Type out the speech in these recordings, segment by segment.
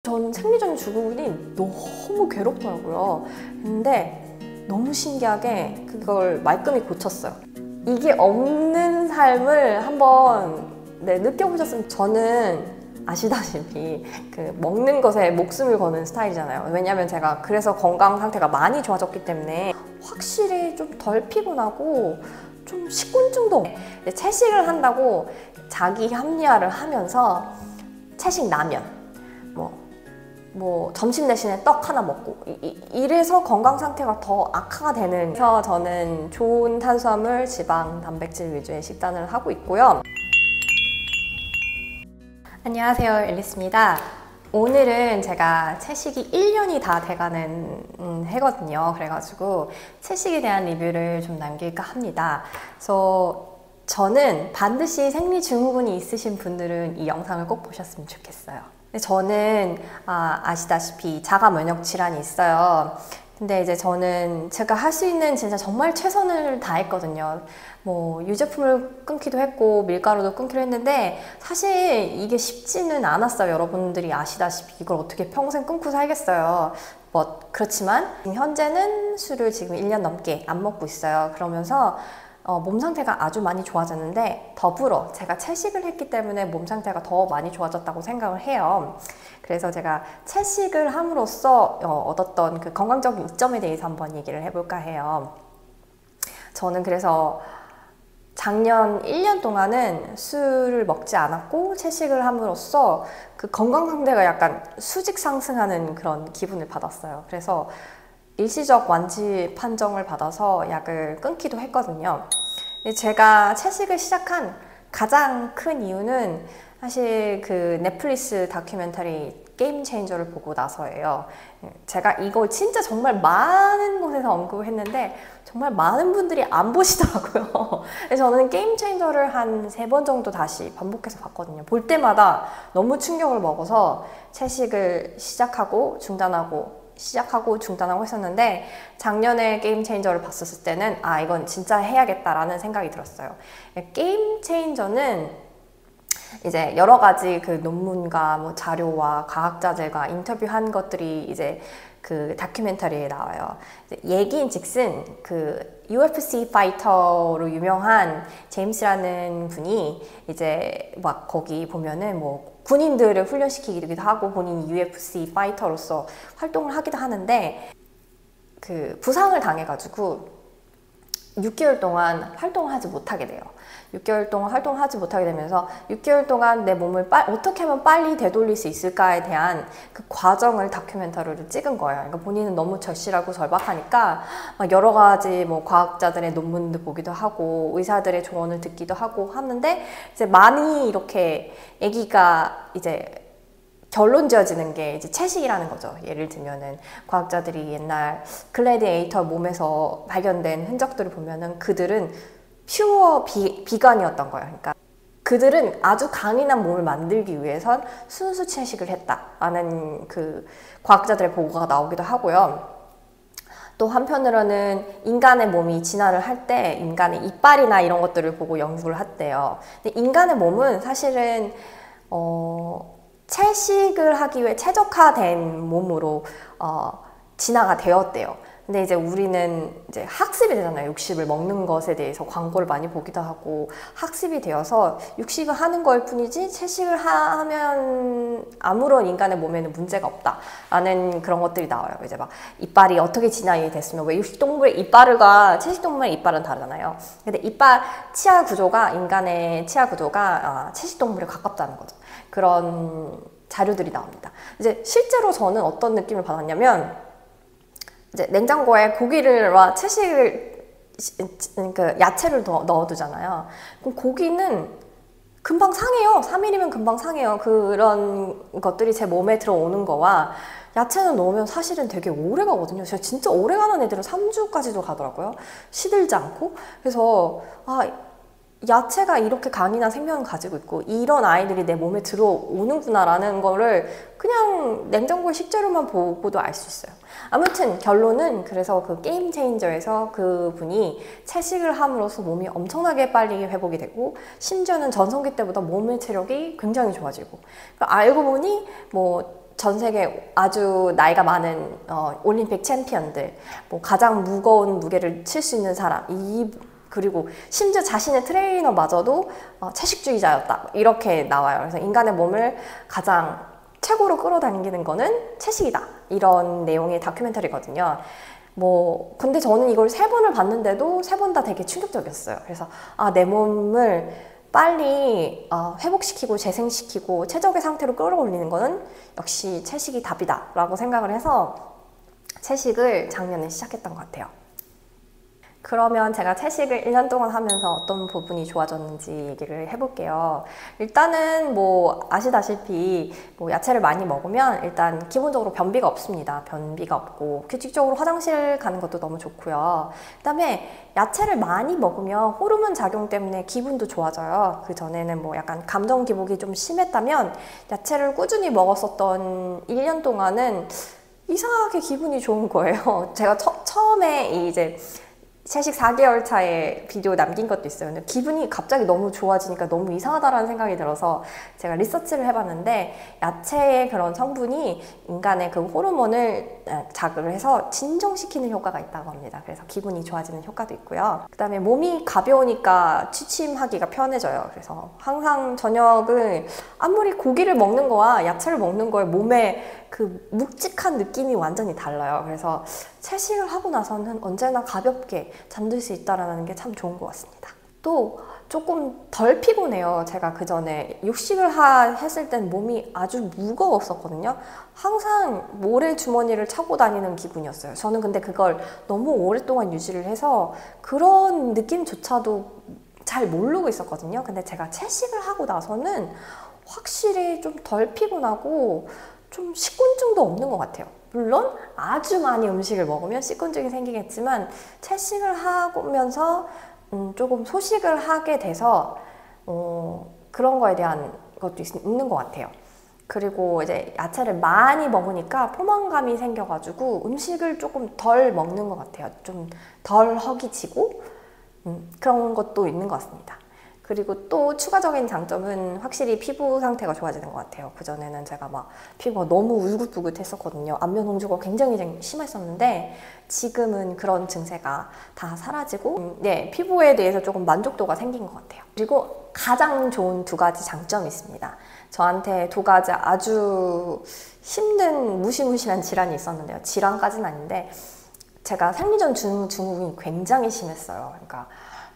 전 생리적인 증후군이 너무 괴롭더라고요. 근데 너무 신기하게 그걸 말끔히 고쳤어요. 이게 없는 삶을 한번 느껴보셨으면. 저는 아시다시피 그 먹는 것에 목숨을 거는 스타일이잖아요. 왜냐면 제가 그래서 건강 상태가 많이 좋아졌기 때문에 확실히 좀 덜 피곤하고 좀 식곤증도. 채식을 한다고 자기 합리화를 하면서 채식 라면 뭐 점심 대신에 떡 하나 먹고 이래서 건강 상태가 더 악화가 되는. 그래서 저는 좋은 탄수화물, 지방, 단백질 위주의 식단을 하고 있고요. 안녕하세요, 앨리스입니다. 오늘은 제가 채식이 1년이 다 돼가는 해거든요. 그래가지고 채식에 대한 리뷰를 좀 남길까 합니다. 그래서 저는 반드시 생리증후군이 있으신 분들은 이 영상을 꼭 보셨으면 좋겠어요. 저는 아시다시피 자가 면역 질환이 있어요. 근데 이제 저는 제가 할 수 있는 진짜 정말 최선을 다했거든요. 뭐 유제품을 끊기도 했고 밀가루도 끊기로 했는데 사실 이게 쉽지는 않았어요. 여러분들이 아시다시피 이걸 어떻게 평생 끊고 살겠어요. 그렇지만 현재는 술을 지금 1년 넘게 안 먹고 있어요. 그러면서 몸 상태가 아주 많이 좋아졌는데, 더불어 제가 채식을 했기 때문에 몸 상태가 더 많이 좋아졌다고 생각을 해요. 그래서 제가 채식을 함으로써 얻었던 그 건강적인 이점에 대해서 한번 얘기를 해볼까 해요. 저는 그래서 작년 1년 동안은 술을 먹지 않았고 채식을 함으로써 그 건강 상태가 약간 수직 상승하는 그런 기분을 받았어요. 그래서 일시적 완치 판정을 받아서 약을 끊기도 했거든요. 제가 채식을 시작한 가장 큰 이유는 사실 그 넷플릭스 다큐멘터리 게임 체인저를 보고 나서예요. 제가 이걸 진짜 정말 많은 곳에서 언급을 했는데 정말 많은 분들이 안 보시더라고요. 그래서 저는 게임 체인저를 한 3번 정도 다시 반복해서 봤거든요. 볼 때마다 너무 충격을 먹어서 채식을 시작하고 중단하고 했었는데, 작년에 게임 체인저를 봤었을 때는 이건 진짜 해야겠다라는 생각이 들었어요. 게임 체인저는 이제 여러 가지 그 논문과 뭐 자료와 과학자들과 인터뷰한 것들이 이제 그 다큐멘터리에 나와요. 얘기인즉슨 그 UFC 파이터로 유명한 제임스라는 분이 이제 막 거기 보면은 뭐 군인들을 훈련시키기도 하고 본인이 UFC 파이터로서 활동을 하기도 하는데, 그 부상을 당해가지고 6개월 동안 활동을 하지 못하게 돼요. 6개월 동안 활동을 하지 못하게 되면서 6개월 동안 내 몸을 어떻게 하면 빨리 되돌릴 수 있을까에 대한 그 과정을 다큐멘터리로 찍은 거예요. 그러니까 본인은 너무 절실하고 절박하니까 막 여러 가지 뭐 과학자들의 논문도 보기도 하고 의사들의 조언을 듣기도 하고 하는데, 이제 많이 이렇게 아기가 이제 결론 지어지는 게 이제 채식이라는 거죠. 예를 들면은 과학자들이 옛날 글래디에이터 몸에서 발견된 흔적들을 보면은 그들은 퓨어 비건이었던 거예요. 그러니까 그들은 아주 강인한 몸을 만들기 위해선 순수 채식을 했다라는 그 과학자들의 보고가 나오기도 하고요. 또 한편으로는 인간의 몸이 진화를 할 때 인간의 이빨이나 이런 것들을 보고 연구를 했대요. 근데 인간의 몸은 사실은 채식을 하기 위해 최적화된 몸으로 진화가 되었대요. 근데 이제 우리는 이제 학습이 되잖아요. 육식을 먹는 것에 대해서 광고를 많이 보기도 하고 학습이 되어서 육식을 하는 걸 뿐이지 채식을 하면 아무런 인간의 몸에는 문제가 없다라는 그런 것들이 나와요. 이제 막 이빨이 어떻게 진화이 됐으면, 왜 육식동물의 이빨과 채식동물의 이빨은 다르잖아요. 근데 치아 구조가, 인간의 치아 구조가 채식동물에 가깝다는 거죠. 그런 자료들이 나옵니다. 이제 실제로 저는 어떤 느낌을 받았냐면, 이제 냉장고에 고기와 채식을, 그 야채를 넣어두잖아요. 그럼 고기는 금방 상해요. 3일이면 금방 상해요. 그런 것들이 제 몸에 들어오는 거와 야채는 넣으면 사실은 되게 오래 가거든요. 제가 진짜 오래 가는 애들은 3주까지도 가더라고요. 시들지 않고. 그래서 야채가 이렇게 강인한 생명을 가지고 있고 이런 아이들이 내 몸에 들어오는구나 라는 거를 그냥 냉장고의 식재료만 보고도 알 수 있어요. 아무튼 결론은, 그래서 그 게임 체인저에서 그분이 채식을 함으로써 몸이 엄청나게 빨리 회복이 되고 심지어는 전성기 때보다 몸의 체력이 굉장히 좋아지고, 알고 보니 뭐 전 세계 아주 나이가 많은 올림픽 챔피언들, 뭐 가장 무거운 무게를 칠 수 있는 사람, 그리고 심지어 자신의 트레이너마저도 채식주의자였다, 이렇게 나와요. 그래서 인간의 몸을 가장 최고로 끌어당기는 거는 채식이다, 이런 내용의 다큐멘터리거든요. 뭐 근데 저는 이걸 3번을 봤는데도 3번 다 되게 충격적이었어요. 그래서 내 몸을 빨리 회복시키고 재생시키고 최적의 상태로 끌어올리는 거는 역시 채식이 답이다 라고 생각을 해서 채식을 작년에 시작했던 것 같아요. 그러면 제가 채식을 1년 동안 하면서 어떤 부분이 좋아졌는지 얘기를 해볼게요. 일단은 뭐 아시다시피 뭐 야채를 많이 먹으면 일단 기본적으로 변비가 없습니다. 변비가 없고 규칙적으로 화장실 가는 것도 너무 좋고요. 그 다음에 야채를 많이 먹으면 호르몬 작용 때문에 기분도 좋아져요. 그 전에는 뭐 약간 감정 기복이 좀 심했다면 야채를 꾸준히 먹었었던 1년 동안은 이상하게 기분이 좋은 거예요. 제가 처음에 이제 채식 4개월 차에 비디오 남긴 것도 있어요. 근데 기분이 갑자기 너무 좋아지니까 너무 이상하다라는 생각이 들어서 제가 리서치를 해봤는데 야채의 그런 성분이 인간의 그 호르몬을 자극을 해서 진정시키는 효과가 있다고 합니다. 그래서 기분이 좋아지는 효과도 있고요. 그 다음에 몸이 가벼우니까 취침하기가 편해져요. 그래서 항상 저녁을 아무리 고기를 먹는 거와 야채를 먹는 거에 몸에 그 묵직한 느낌이 완전히 달라요. 그래서 채식을 하고 나서는 언제나 가볍게 잠들 수 있다는 게 참 좋은 것 같습니다. 또 조금 덜 피곤해요. 제가 그 전에 육식을 했을 땐 몸이 아주 무거웠었거든요. 항상 모래주머니를 차고 다니는 기분이었어요. 저는 근데 그걸 너무 오랫동안 유지를 해서 그런 느낌조차도 잘 모르고 있었거든요. 근데 제가 채식을 하고 나서는 확실히 좀 덜 피곤하고 좀 식곤증도 없는 것 같아요. 물론 아주 많이 음식을 먹으면 식곤증이 생기겠지만 채식을 하면서 조금 소식을 하게 돼서 그런 거에 대한 것도 있는 것 같아요. 그리고 이제 야채를 많이 먹으니까 포만감이 생겨가지고 음식을 조금 덜 먹는 것 같아요. 좀 덜 허기지고 그런 것도 있는 것 같습니다. 그리고 또 추가적인 장점은 확실히 피부 상태가 좋아지는 것 같아요. 그전에는 제가 막 피부가 너무 울긋불긋했었거든요. 안면 홍조가 굉장히 심했었는데 지금은 그런 증세가 다 사라지고 네, 피부에 대해서 조금 만족도가 생긴 것 같아요. 그리고 가장 좋은 2가지 장점이 있습니다. 저한테 2가지 아주 힘든 무시무시한 질환이 있었는데요. 질환까지는 아닌데 제가 생리전 증후군이 굉장히 심했어요. 그러니까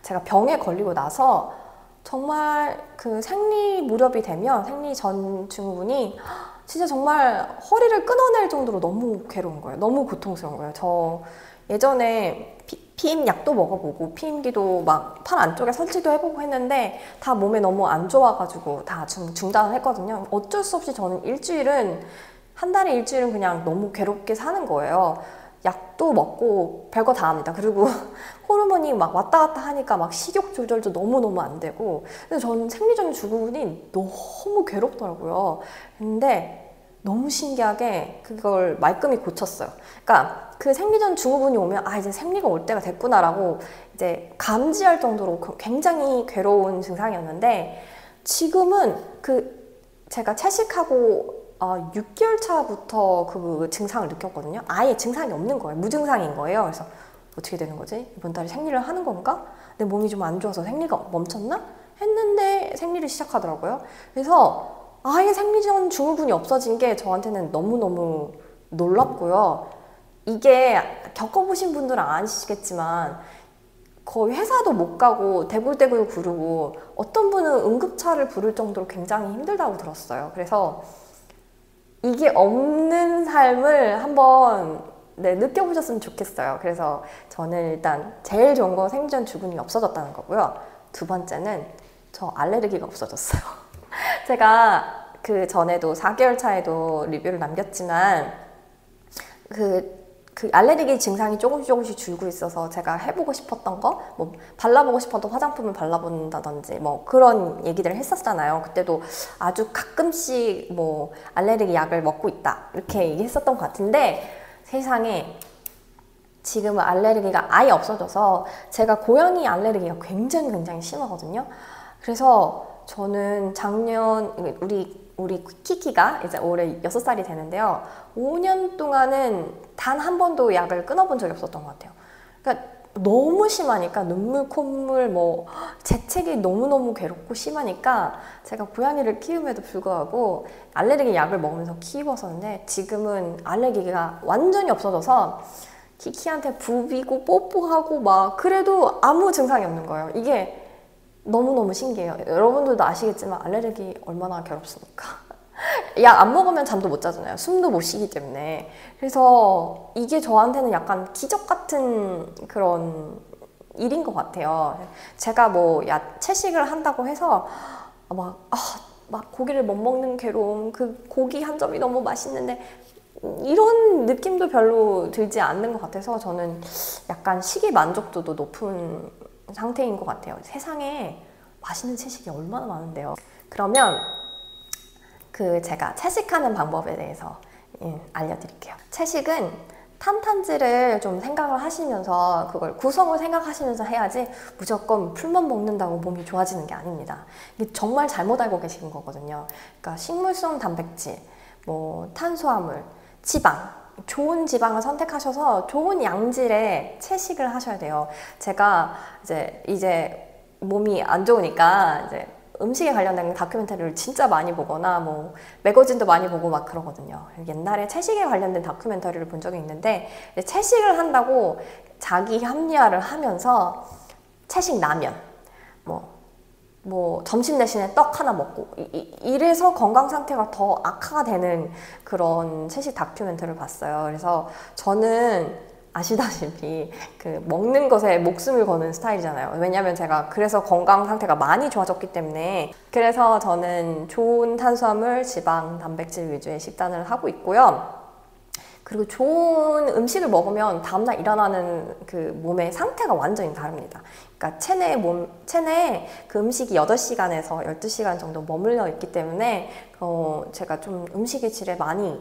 제가 병에 걸리고 나서 정말 그 생리 무렵이 되면 생리 전 증후군이 진짜 정말 허리를 끊어낼 정도로 너무 괴로운 거예요. 너무 고통스러운 거예요. 저 예전에 피임 약도 먹어보고 피임기도 막 팔 안쪽에 설치도 해보고 했는데 다 몸에 너무 안 좋아가지고 다 중단을 했거든요. 어쩔 수 없이 저는 한 달에 일주일은 그냥 너무 괴롭게 사는 거예요. 약도 먹고 별거 다 합니다. 그리고 호르몬이 막 왔다 갔다 하니까 막 식욕 조절도 너무너무 안 되고 근데 저는 생리전 증후군이 너무 괴롭더라고요. 근데 너무 신기하게 그걸 말끔히 고쳤어요. 그러니까 그 생리전 증후군이 오면 이제 생리가 올 때가 됐구나라고 이제 감지할 정도로 굉장히 괴로운 증상이었는데 지금은 제가 채식하고 6개월 차부터 그 증상을 느꼈거든요. 아예 증상이 없는 거예요. 무증상인 거예요. 그래서 어떻게 되는 거지? 이번 달에 생리를 하는 건가? 내 몸이 좀 안 좋아서 생리가 멈췄나? 했는데 생리를 시작하더라고요. 그래서 아예 생리전 증후군이 없어진 게 저한테는 너무너무 놀랍고요. 이게 겪어보신 분들은 아시겠지만 거의 회사도 못 가고 대굴대굴 구르고 어떤 분은 응급차를 부를 정도로 굉장히 힘들다고 들었어요. 그래서 이게 없는 삶을 한번 느껴보셨으면 좋겠어요. 그래서 저는 일단 제일 좋은 건 생리전 증후군이 없어졌다는 거고요. 2번째는 저 알레르기가 없어졌어요. 제가 그 전에도 4개월 차에도 리뷰를 남겼지만 그 알레르기 증상이 조금씩 줄고 있어서 제가 해보고 싶었던 거, 뭐 발라보고 싶었던 화장품을 발라본다든지 뭐 그런 얘기들을 했었잖아요. 그때도 아주 가끔씩 뭐 알레르기 약을 먹고 있다 이렇게 얘기했었던 것 같은데 세상에 지금은 알레르기가 아예 없어져서 제가 고양이 알레르기가 굉장히 심하거든요. 그래서 저는 작년 우리 우리 키키가 이제 올해 6살이 되는데요. 5년 동안은 단 한 번도 약을 끊어본 적이 없었던 것 같아요. 그러니까 너무 심하니까 눈물, 콧물, 뭐 재채기 너무너무 괴롭고 심하니까 제가 고양이를 키움에도 불구하고 알레르기 약을 먹으면서 키웠었는데 지금은 알레르기가 완전히 없어져서 키키한테 부비고 뽀뽀하고 막 그래도 아무 증상이 없는 거예요. 이게 너무너무 신기해요. 여러분들도 아시겠지만 알레르기 얼마나 괴롭습니까? 약 안 먹으면 잠도 못 자잖아요. 숨도 못 쉬기 때문에. 그래서 이게 저한테는 약간 기적 같은 그런 일인 것 같아요. 제가 뭐 채식을 한다고 해서 막 고기를 못 먹는 괴로움, 그 고기 한 점이 너무 맛있는데 이런 느낌도 별로 들지 않는 것 같아서 저는 약간 식이 만족도도 높은 상태인 것 같아요. 세상에 맛있는 채식이 얼마나 많은데요. 그러면 제가 채식하는 방법에 대해서 알려드릴게요. 채식은 탄탄지를 좀 생각을 하시면서 그걸 구성을 생각하시면서 해야지 무조건 풀만 먹는다고 몸이 좋아지는 게 아닙니다. 이게 정말 잘못 알고 계신 거거든요. 그러니까 식물성 단백질, 뭐 탄수화물, 지방, 좋은 지방을 선택하셔서 좋은 양질의 채식을 하셔야 돼요. 제가 이제 몸이 안 좋으니까 이제 음식에 관련된 다큐멘터리를 진짜 많이 보거나 뭐 매거진도 많이 보고 막 그러거든요. 옛날에 채식에 관련된 다큐멘터리를 본 적이 있는데 채식을 한다고 자기 합리화를 하면서 채식 라면 뭐 점심 대신에 떡 하나 먹고 이래서 건강 상태가 더 악화가 되는 그런 채식 다큐멘터리를 봤어요. 그래서 저는 아시다시피 먹는 것에 목숨을 거는 스타일이잖아요. 왜냐면 제가 그래서 건강 상태가 많이 좋아졌기 때문에. 그래서 저는 좋은 탄수화물, 지방, 단백질 위주의 식단을 하고 있고요. 그리고 좋은 음식을 먹으면 다음날 일어나는 몸의 상태가 완전히 다릅니다. 그러니까 체내에 그 음식이 8시간에서 12시간 정도 머물러 있기 때문에 제가 좀 음식의 질에 많이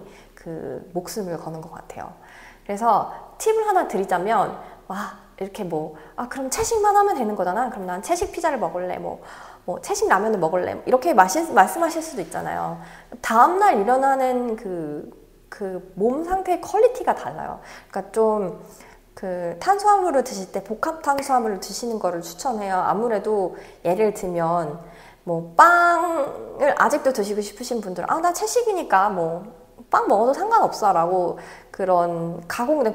목숨을 거는 것 같아요. 그래서 팁을 하나 드리자면 이렇게 그럼 채식만 하면 되는 거잖아. 그럼 난 채식 피자를 먹을래. 뭐 채식 라면을 먹을래. 이렇게 말씀하실 수도 있잖아요. 다음날 일어나는 몸 상태의 퀄리티가 달라요. 그러니까 좀 탄수화물을 드실 때 복합 탄수화물을 드시는 거를 추천해요. 아무래도 예를 들면 뭐 빵을 아직도 드시고 싶으신 분들은 나 채식이니까 뭐 빵 먹어도 상관없어 라고 그런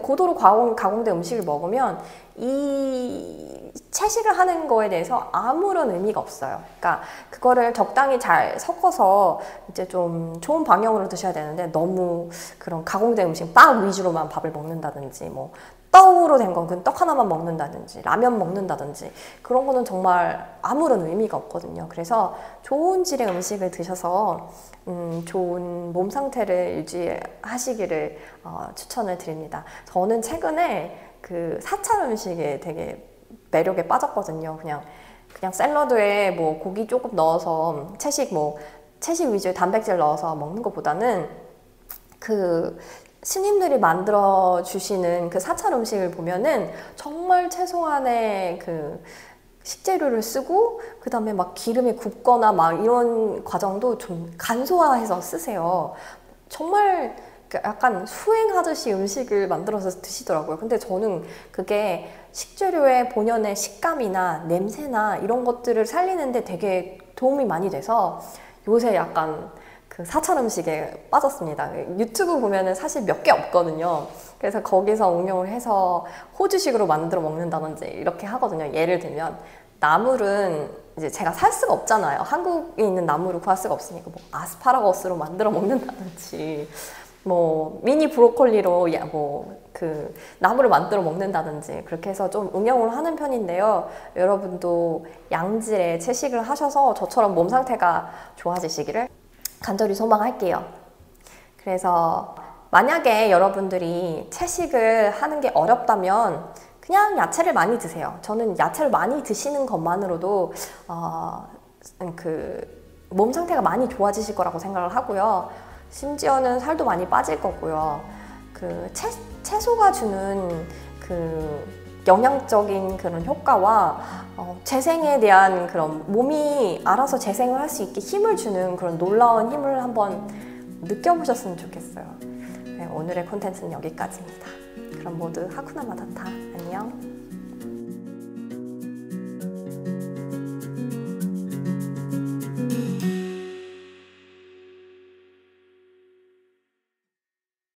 고도로 가공된 음식을 먹으면 이 채식을 하는 거에 대해서 아무런 의미가 없어요. 그러니까 그거를 적당히 잘 섞어서 이제 좀 좋은 방향으로 드셔야 되는데 너무 그런 가공된 음식, 빵 위주로만 밥을 먹는다든지 뭐 떡으로 된 건 그 떡 하나만 먹는다든지 라면 먹는다든지 그런 거는 정말 아무런 의미가 없거든요. 그래서 좋은 질의 음식을 드셔서 좋은 몸 상태를 유지하시기를 추천을 드립니다. 저는 최근에 사찰 음식에 되게 매력에 빠졌거든요. 그냥 샐러드에 뭐 고기 조금 넣어서 채식 위주의 단백질 넣어서 먹는 것보다는 스님들이 만들어 주시는 사찰 음식을 보면은 정말 최소한의 식재료를 쓰고 그 다음에 막 기름에 굽거나 막 이런 과정도 좀 간소화해서 쓰세요. 정말 약간 수행하듯이 음식을 만들어서 드시더라고요. 근데 저는 그게 식재료의 본연의 식감이나 냄새나 이런 것들을 살리는데 되게 도움이 많이 돼서 요새 약간 사찰 음식에 빠졌습니다. 유튜브 보면은 사실 몇 개 없거든요. 그래서 거기서 응용을 해서 호주식으로 만들어 먹는다든지 이렇게 하거든요. 예를 들면 나물은 이제 제가 살 수가 없잖아요. 한국에 있는 나물을 구할 수가 없으니까 뭐 아스파라거스로 만들어 먹는다든지 뭐 미니 브로콜리로 나물을 만들어 먹는다든지 그렇게 해서 좀 응용을 하는 편인데요. 여러분도 양질의 채식을 하셔서 저처럼 몸 상태가 좋아지시기를 간절히 소망할게요. 그래서 만약에 여러분들이 채식을 하는 게 어렵다면 그냥 야채를 많이 드세요. 저는 야채를 많이 드시는 것만으로도 몸 상태가 많이 좋아지실 거라고 생각을 하고요. 심지어는 살도 많이 빠질 거고요. 채소가 주는 영양적인 그런 효과와 재생에 대한 그런 몸이 알아서 재생을 할 수 있게 힘을 주는 그런 놀라운 힘을 한번 느껴보셨으면 좋겠어요. 네, 오늘의 콘텐츠는 여기까지입니다. 그럼 모두 하쿠나 마타타 안녕.